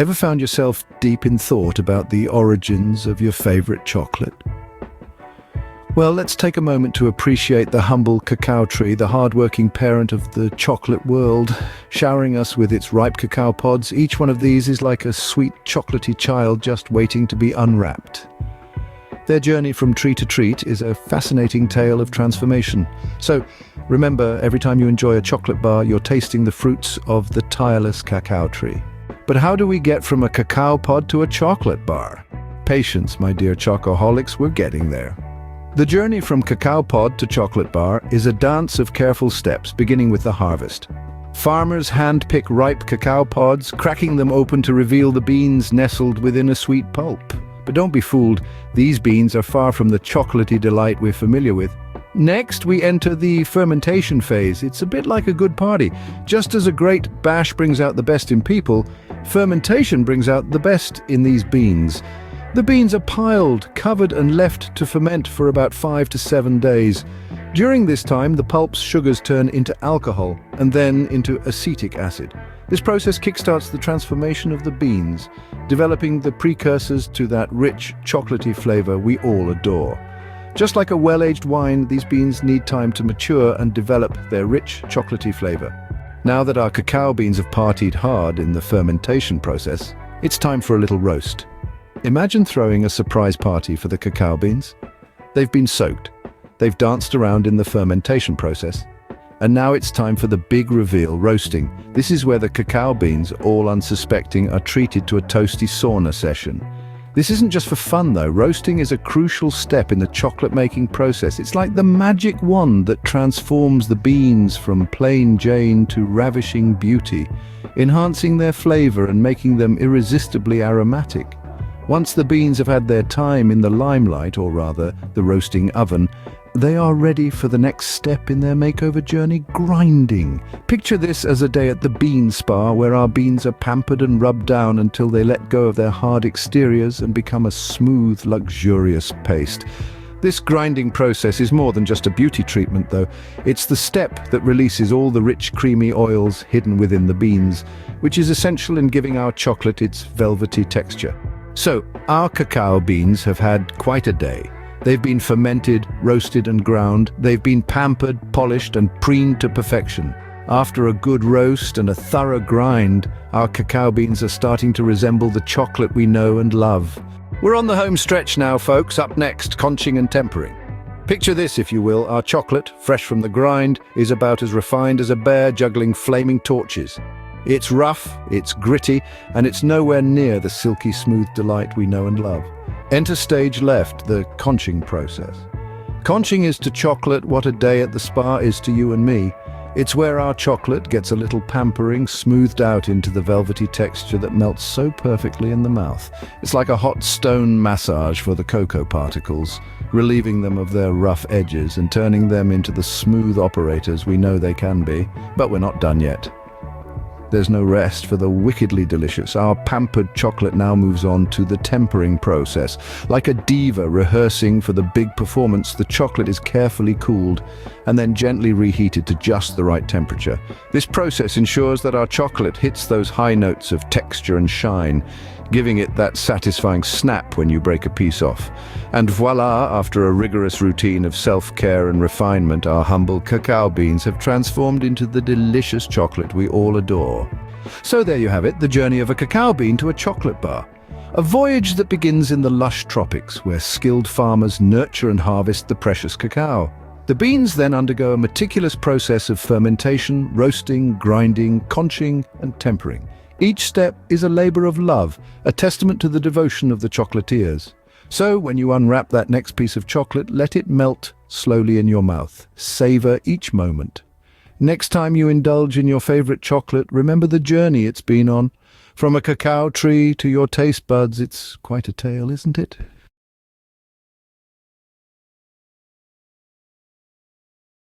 Ever found yourself deep in thought about the origins of your favorite chocolate? Well, let's take a moment to appreciate the humble cacao tree, the hard-working parent of the chocolate world, showering us with its ripe cacao pods. Each one of these is like a sweet chocolatey child just waiting to be unwrapped. Their journey from tree to treat is a fascinating tale of transformation. So, remember, every time you enjoy a chocolate bar, you're tasting the fruits of the tireless cacao tree. But how do we get from a cacao pod to a chocolate bar? Patience, my dear chocoholics, we're getting there. The journey from cacao pod to chocolate bar is a dance of careful steps, beginning with the harvest. Farmers hand-pick ripe cacao pods, cracking them open to reveal the beans nestled within a sweet pulp. But don't be fooled, these beans are far from the chocolatey delight we're familiar with. Next, we enter the fermentation phase. It's a bit like a good party. Just as a great bash brings out the best in people, fermentation brings out the best in these beans. The beans are piled, covered and left to ferment for about 5 to 7 days. During this time, the pulp's sugars turn into alcohol and then into acetic acid. This process kickstarts the transformation of the beans, developing the precursors to that rich, chocolatey flavor we all adore. Just like a well-aged wine, these beans need time to mature and develop their rich, chocolatey flavor. Now that our cacao beans have partied hard in the fermentation process, it's time for a little roast. Imagine throwing a surprise party for the cacao beans. They've been soaked, they've danced around in the fermentation process, and now it's time for the big reveal, roasting. This is where the cacao beans, all unsuspecting, are treated to a toasty sauna session. This isn't just for fun though. Roasting is a crucial step in the chocolate-making process. It's like the magic wand that transforms the beans from plain Jane to ravishing beauty, enhancing their flavor and making them irresistibly aromatic. Once the beans have had their time in the limelight, or rather, the roasting oven, they are ready for the next step in their makeover journey, grinding. Picture this as a day at the bean spa, where our beans are pampered and rubbed down until they let go of their hard exteriors and become a smooth, luxurious paste. This grinding process is more than just a beauty treatment, though. It's the step that releases all the rich, creamy oils hidden within the beans, which is essential in giving our chocolate its velvety texture. So, our cacao beans have had quite a day. They've been fermented, roasted and ground. They've been pampered, polished and preened to perfection. After a good roast and a thorough grind, our cacao beans are starting to resemble the chocolate we know and love. We're on the home stretch now, folks. Up next, conching and tempering. Picture this, if you will. Our chocolate, fresh from the grind, is about as refined as a bear juggling flaming torches. It's rough, it's gritty, and it's nowhere near the silky smooth delight we know and love. Enter stage left, the conching process. Conching is to chocolate what a day at the spa is to you and me. It's where our chocolate gets a little pampering, smoothed out into the velvety texture that melts so perfectly in the mouth. It's like a hot stone massage for the cocoa particles, relieving them of their rough edges and turning them into the smooth operators we know they can be. But we're not done yet. There's no rest for the wickedly delicious. Our pampered chocolate now moves on to the tempering process. Like a diva rehearsing for the big performance, the chocolate is carefully cooled and then gently reheated to just the right temperature. This process ensures that our chocolate hits those high notes of texture and shine, giving it that satisfying snap when you break a piece off. And voila, after a rigorous routine of self-care and refinement, our humble cacao beans have transformed into the delicious chocolate we all adore. So there you have it, the journey of a cacao bean to a chocolate bar. A voyage that begins in the lush tropics, where skilled farmers nurture and harvest the precious cacao. The beans then undergo a meticulous process of fermentation, roasting, grinding, conching, and tempering. Each step is a labor of love, a testament to the devotion of the chocolatiers. So, when you unwrap that next piece of chocolate, let it melt slowly in your mouth. Savor each moment. Next time you indulge in your favorite chocolate, remember the journey it's been on. From a cacao tree to your taste buds, it's quite a tale, isn't it?